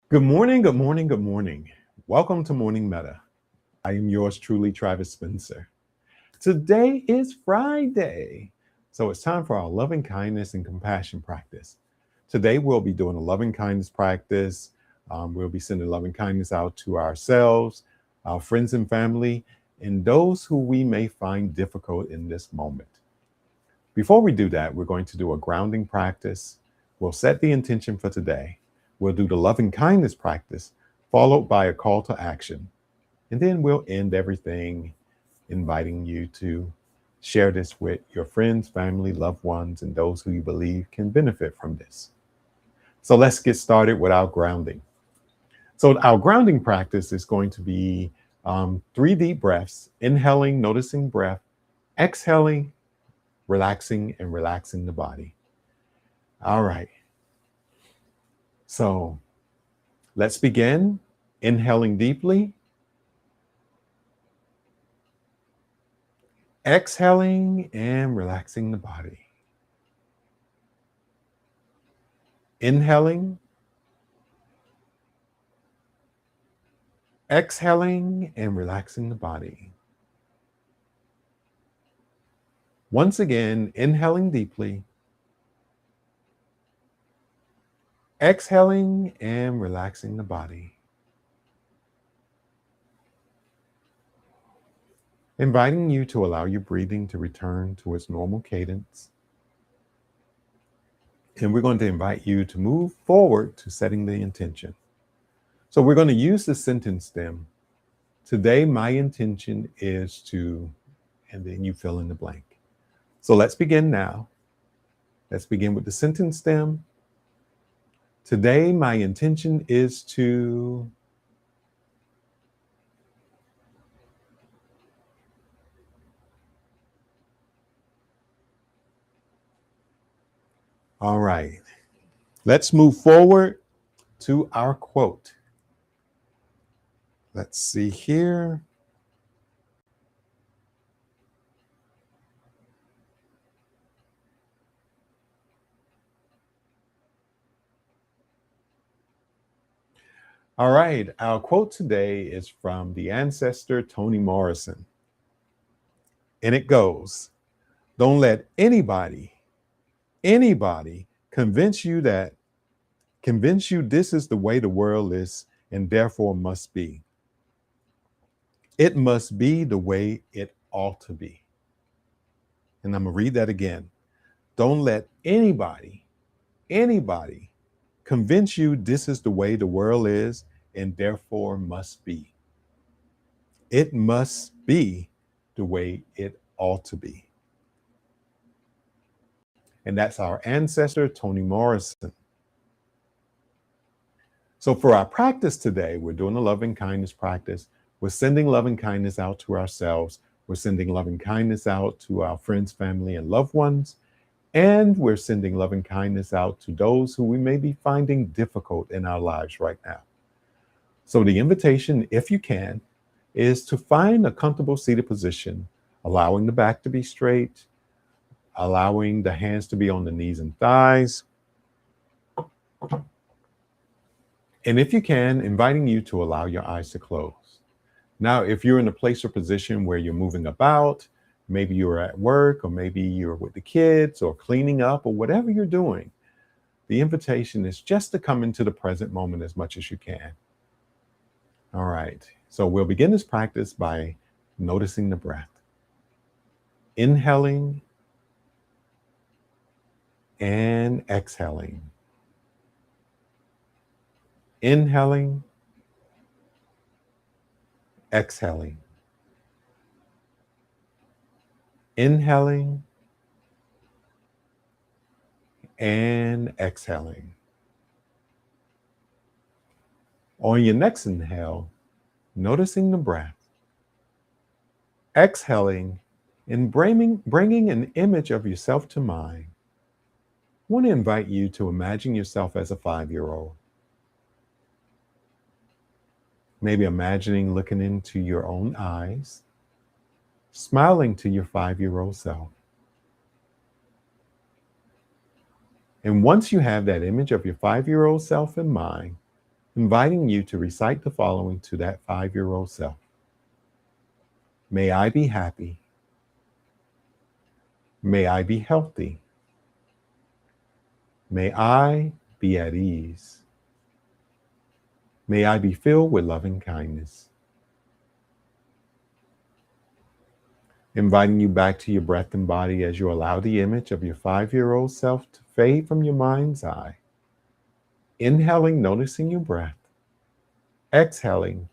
Good morning, good morning, good morning. Welcome to Morning Meta. I am yours truly, Travis Spencer. Today is Friday, so it's time for our loving kindness and compassion practice. Today, we'll be doing a loving kindness practice. We'll be sending loving kindness out to ourselves, our friends and family, and those who we may find difficult in this moment. Before we do that, we're going to do a grounding practice. We'll set the intention for today. We'll do the loving kindness practice, followed by a call to action. And then we'll end everything inviting you to share this with your friends, family, loved ones, and those who you believe can benefit from this. So let's get started with our grounding. So, our grounding practice is going to be 3 deep breaths, inhaling, noticing breath, exhaling, relaxing, and relaxing the body. All right. So let's begin. Inhaling deeply, exhaling, and relaxing the body. Inhaling, exhaling, and relaxing the body. Once again, inhaling deeply, exhaling, and relaxing the body. Inviting you to allow your breathing to return to its normal cadence. And we're going to invite you to move forward to setting the intention. So we're going to use the sentence stem. Today, my intention is to, and then you fill in the blank. So let's begin now. Let's begin with the sentence stem. Today, my intention is to. All right. Let's move forward to our quote. Let's see here. All right. Our quote today is from the ancestor Toni Morrison. And it goes, don't let anybody convince you this is the way the world is and therefore must be. It must be the way it ought to be. And I'm going to read that again. Don't let anybody convince you this is the way the world is and therefore must be. It must be the way it ought to be. And that's our ancestor, Toni Morrison. So for our practice today, we're doing a loving kindness practice. We're sending loving kindness out to ourselves. We're sending loving kindness out to our friends, family, and loved ones. And we're sending loving kindness out to those who we may be finding difficult in our lives right now. So the invitation, if you can, is to find a comfortable seated position, allowing the back to be straight, allowing the hands to be on the knees and thighs. And if you can, inviting you to allow your eyes to close. Now, if you're in a place or position where you're moving about, maybe you're at work, or maybe you're with the kids, or cleaning up, or whatever you're doing, the invitation is just to come into the present moment as much as you can. All right. So we'll begin this practice by noticing the breath. Inhaling and exhaling. Inhaling, exhaling. Inhaling and exhaling. On your next inhale, noticing the breath. Exhaling and bringing an image of yourself to mind. I want to invite you to imagine yourself as a 5-year-old. Maybe imagining looking into your own eyes, smiling to your 5-year-old self. And once you have that image of your 5-year-old self in mind, inviting you to recite the following to that 5-year-old self. May I be happy. May I be healthy. May I be at ease. May I be filled with loving kindness. Inviting you back to your breath and body as you allow the image of your 5-year-old self to fade from your mind's eye. Inhaling, noticing your breath. Exhaling,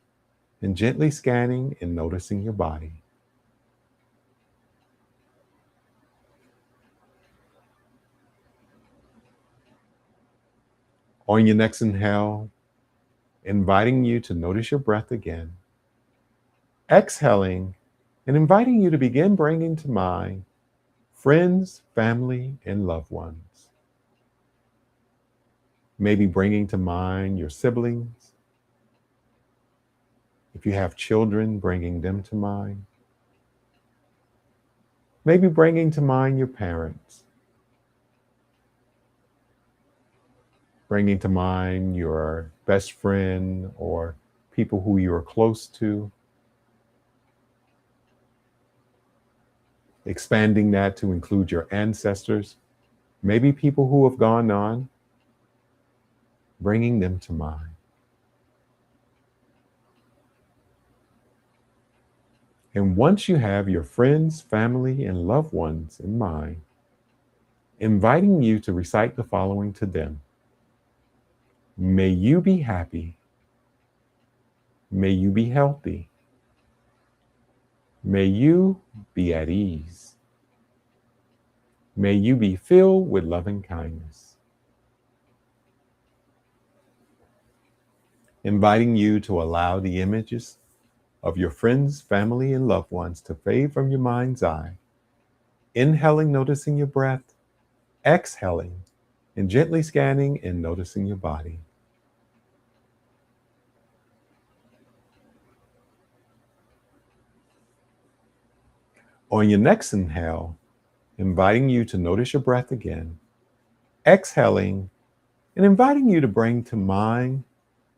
and gently scanning and noticing your body. On your next inhale, inviting you to notice your breath again. Exhaling, and inviting you to begin bringing to mind friends, family, and loved ones. Maybe bringing to mind your siblings. If you have children, bringing them to mind. Maybe bringing to mind your parents. Bringing to mind your best friend or people who you are close to. Expanding that to include your ancestors, maybe people who have gone on, bringing them to mind. And once you have your friends, family, and loved ones in mind, inviting you to recite the following to them. May you be happy. May you be healthy. May you be at ease. May you be filled with loving kindness. Inviting you to allow the images of your friends, family, and loved ones to fade from your mind's eye. Inhaling, noticing your breath. Exhaling, and gently scanning and noticing your body. On your next inhale, inviting you to notice your breath again. Exhaling, and inviting you to bring to mind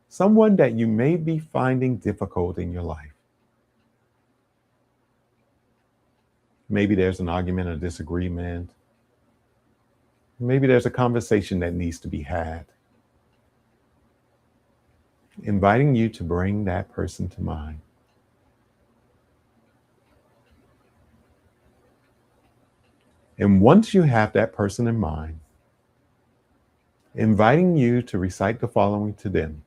someone that you may be finding difficult in your life. Maybe there's an argument or disagreement. Maybe there's a conversation that needs to be had. Inviting you to bring that person to mind. And once you have that person in mind, inviting you to recite the following to them.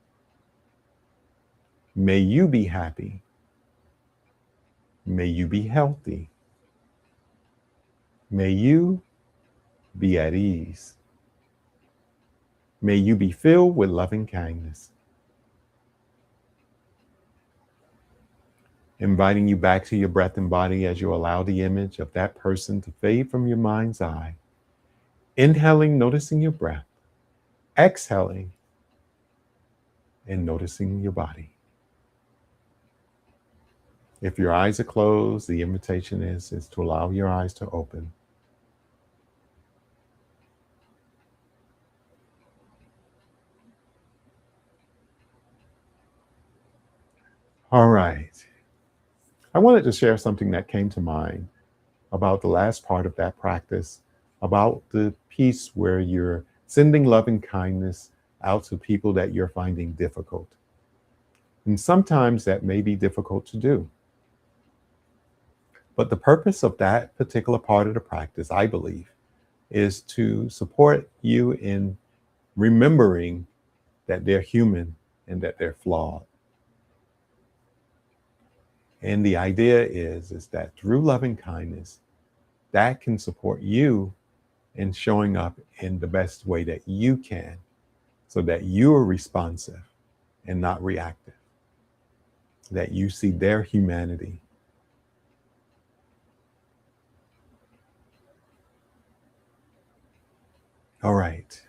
May you be happy. May you be healthy. May you be at ease. May you be filled with loving kindness. Inviting you back to your breath and body as you allow the image of that person to fade from your mind's eye. Inhaling, noticing your breath. Exhaling, and noticing your body. If your eyes are closed, the invitation is to allow your eyes to open. All right. I wanted to share something that came to mind about the last part of that practice, about the piece where you're sending love and kindness out to people that you're finding difficult. And sometimes that may be difficult to do. But the purpose of that particular part of the practice, I believe, is to support you in remembering that they're human and that they're flawed. And the idea is that through loving kindness, that can support you in showing up in the best way that you can, so that you're responsive and not reactive, that you see their humanity. All right.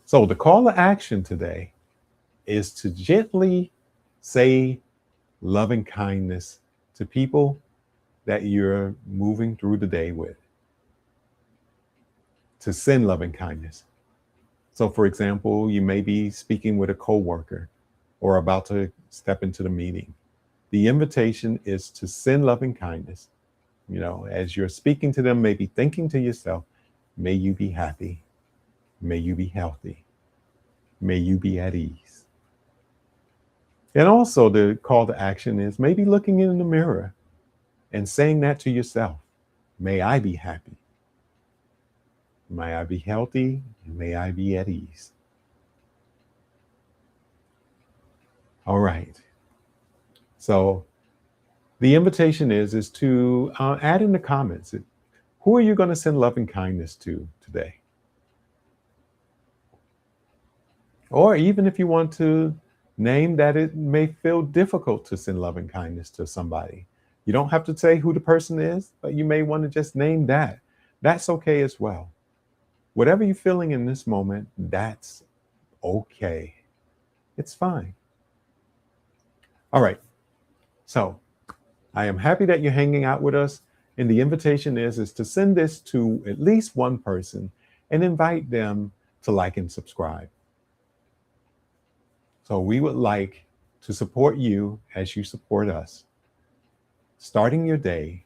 So the call to action today is to gently say loving kindness to people that you're moving through the day with. To send loving kindness. So, for example, you may be speaking with a coworker or about to step into the meeting. The invitation is to send loving kindness. As you're speaking to them, maybe thinking to yourself, may you be happy, may you be healthy, may you be at ease. And also, the call to action is maybe looking in the mirror and saying that to yourself. May I be happy. May I be healthy. May I be at ease. All right. So the invitation is to add in the comments. Who are you going to send loving kindness to today? Or even if you want to name that, it may feel difficult to send loving kindness to somebody. You don't have to say who the person is, but you may want to just name that. That's okay as well. Whatever you're feeling in this moment, that's okay. It's fine. All right. So I am happy that you're hanging out with us. And the invitation is to send this to at least one person and invite them to like and subscribe. So we would like to support you as you support us. Starting your day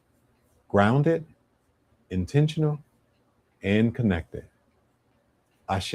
grounded, intentional, and connected. Ashe.